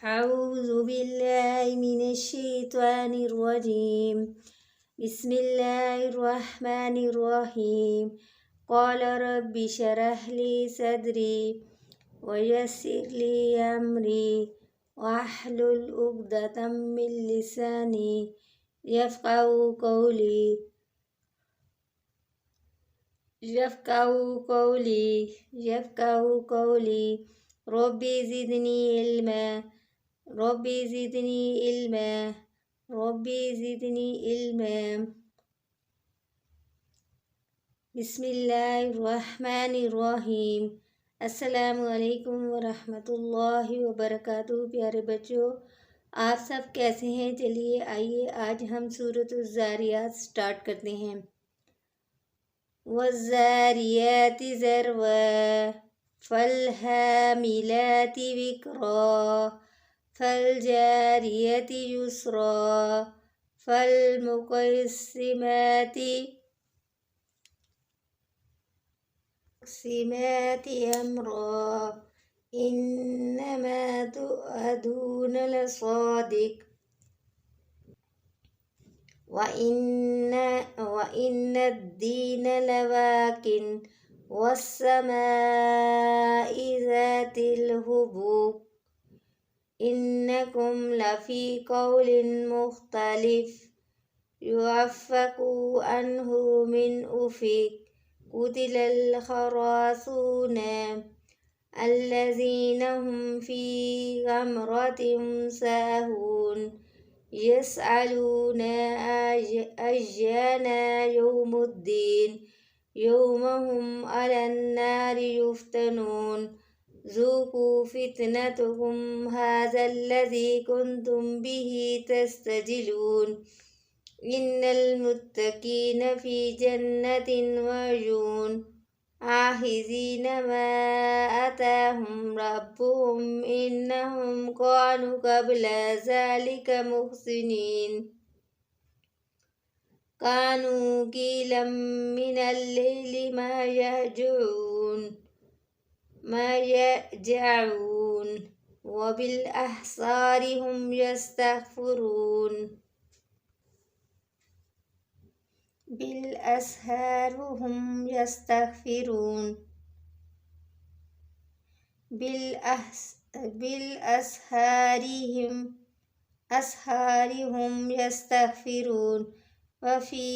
أعوذ بالله من الشيطان الرجيم. بسم الله الرحمن الرحيم. قال رب اشرح لي صدري ويسر لي أمري واحلل عقدة من لساني يفقهوا قولي يفقهوا قولي. ربي زدني علما ربي زدني علما. بسم الله الرحمن الرحيم. अस्सलाम वालेकुम वरहमतुल्लाहि वबरकातुहू। प्यारे बच्चों, आप सब कैसे हैं? चलिए आइए आज हम सूरत ज़ारियात स्टार्ट करते हैं। वज़्ज़ारियाति ज़रवा फ़ल्हामिलाति विक़रा फ़लजारियति युस्रा फ़लमुक़स्सिमाति अमरा इन्नमा तुअदून लसादिक़ वइन्न अद्दीन लवाक़िन वस्समाइ ज़ातिल हुबूक़ इन्नकुम लफ़ी क़ौलिन मुख़्तलिफ़ युअफ़्फ़कु अन्हु मिन उफ़ीक़ क़ुतिलल ख़रासून अल्लज़ीना हुम फ़ी ग़मरतिन साहून यस्अलूना अय्याना यौमुद्दीन यौम हुम अलन् नारि युफ़्तनून ज़ूक़ू फ़ितनतकुम हाज़ल्लज़ी कुन्तुम बिही तस्तजिलून इन्नल मुत्तक़ीन फ़ी जन्नतिन वअयून आख़िज़ीन मा आताहुम रब्बुहुम इन्नहुम कानू क़ब्ल ज़ालिका मुहसिनीन कानू क़लीलन मिनल लैलि मा यहजऊन वबिल अस्हारि हुम यस्तग़फ़िरून بالأسحار هم يستغفرون وفي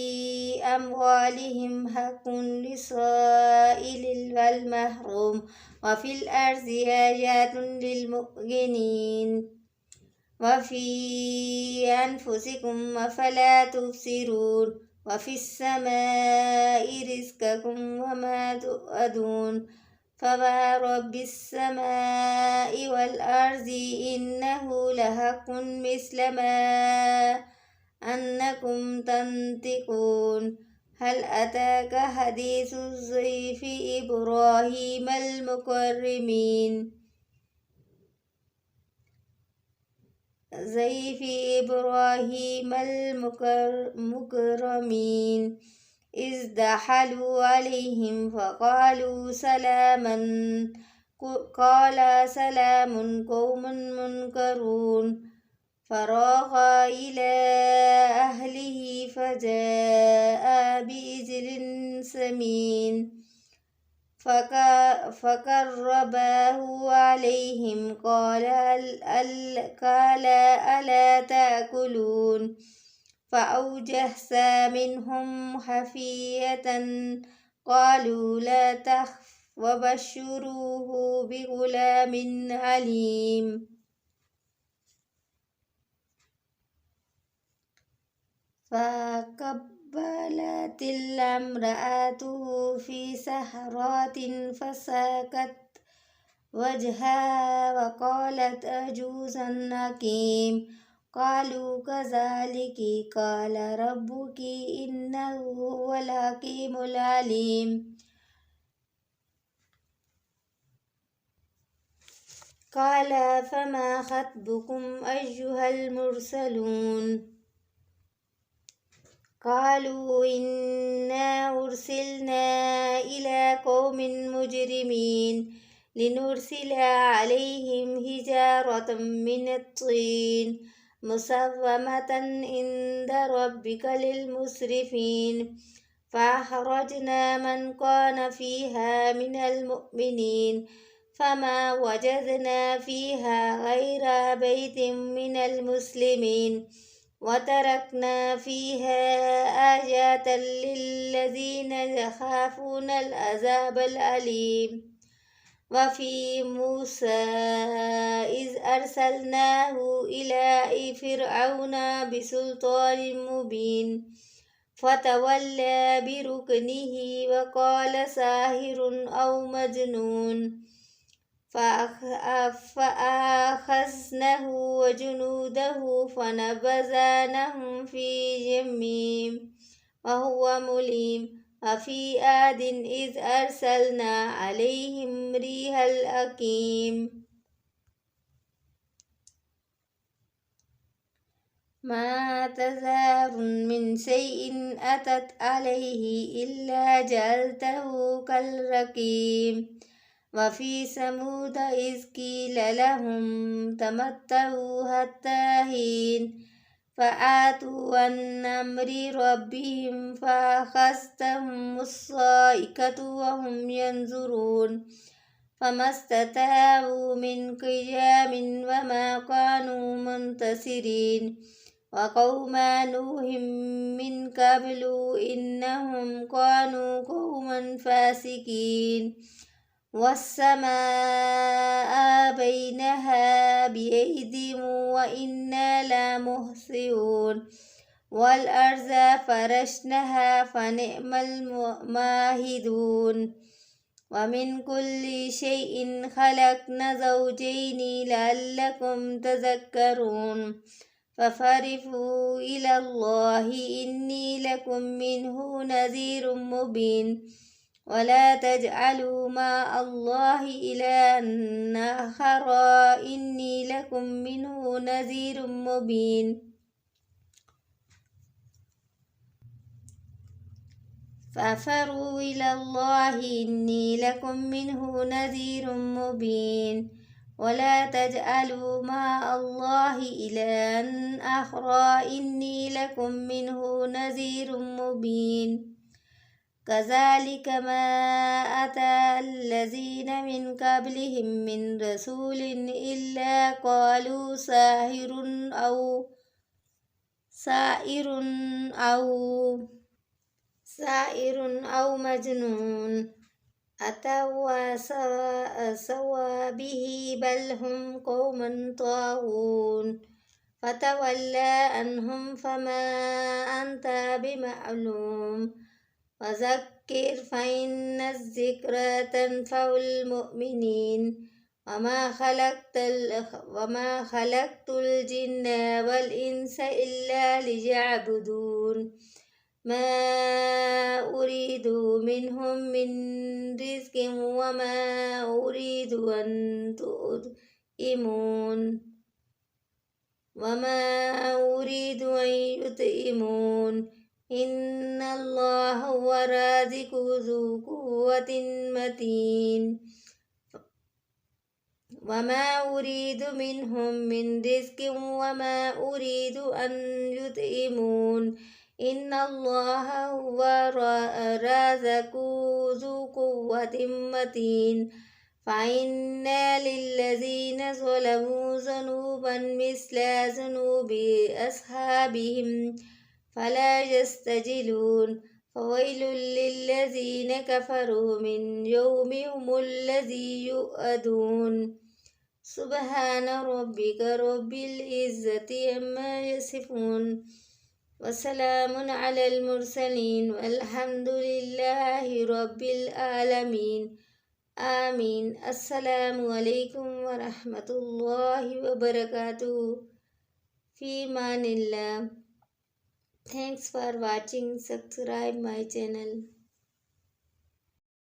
أموالهم حق للسائل والمحروم وفي الأرض آيات للموقنين وفي أنفسكم أفلا تبصرون وفي السماء رزقكم وما توعدون فورب السماء والأرض إنه لحق مثل ما أنكم تنطقون هل أتاك حديث ضيف إبراهيم المكرمين إذ دخلوا عليهم فقالوا سلاما قال سلام قوم منكرون فراغ إلى أهله فجاء بعجل سمين فقربه عليهم قال ألا تأكلون فأوجس منهم خفية قالوا لا تخف وبشروه بغلام عليم فقبلت امرأته في سهرة فسكت وجهها وقالت أجوز حكيم قالوا كذلك قال ربك إنه هو الحكيم العليم قال فما خطبكم أيها المرسلون قالوا إنا أرسلنا إلى قوم مجرمين لنرسل عليهم حجارة حجارة من الطين مسومة عند ربك للمسرفين فأخرجنا من كان فيها من المؤمنين فما وجدنا فيها غير بيت من المسلمين وتركنا فيها آيات للذين يخافون العذاب الأليم وفي موسى إذ أرسلناه إلى فرعون بسلطان مبين فتولى بركنه وقال ساحر أو مجنون فأخذناه وجنوده فنبذناهم في اليم وهو مليم وفي عاد إذ أرسلنا عليهم ريح الأقيم ما تذر من شيء أتت عليه إلا جعلته كالرقيم وفي ثمود إذ قيل لهم تمتعوا حتى حين فآتوا عن أمر ربهم فأخذتهم الصاعقة وهم ينظرون فما استطاعوا من قيام وما كانوا منتصرين وقوم نوح من قبل إنهم كانوا قوما فاسقين والسماء بينها بأيد وإنا لمحسنون والأرض فرشناها فنعم الماهدون ومن كل شيء خلقنا زوجين لعلكم تذكرون ففرحوا إلى الله إني لكم منه نذير مبين ولا تجعلوا مع الله إلها آخر إني لكم منه نذير مبين ففروا إلى الله إني لكم منه نذير مبين ولا تجعلوا مع الله إلها آخر إني لكم منه نذير مبين كذلك ما أتى الذين من قبلهم من رسول إلا قالوا سائر أو مجنون أتوا سوى به بل هم قوم طاغون فتولى عنهم فما أنت بمعلوم وذكر فإن الذكرى تنفع المؤمنين وما خلقت الجن والإنس إلا ليعبدون ما أريد منهم من رزق وما أريد أن يطعمون إن الله هو الرازق ذو قوة متين وما أريد منهم من رزق وما أريد أن يطعمون إن الله هو الرازق ذو قوة متين فإن للذين ظلموا ذنوبا مثل ذنوب أصحابهم فلا يستعجلون فويل للذين كفروا من يومهم الذي يوعدون سبحان ربك رب العزة عما يصفون وسلام على المرسلين والحمد لله رب العالمين آمين. السلام عليكم ورحمة الله وبركاته. في أمان الله. Thanks for watching. Subscribe my channel.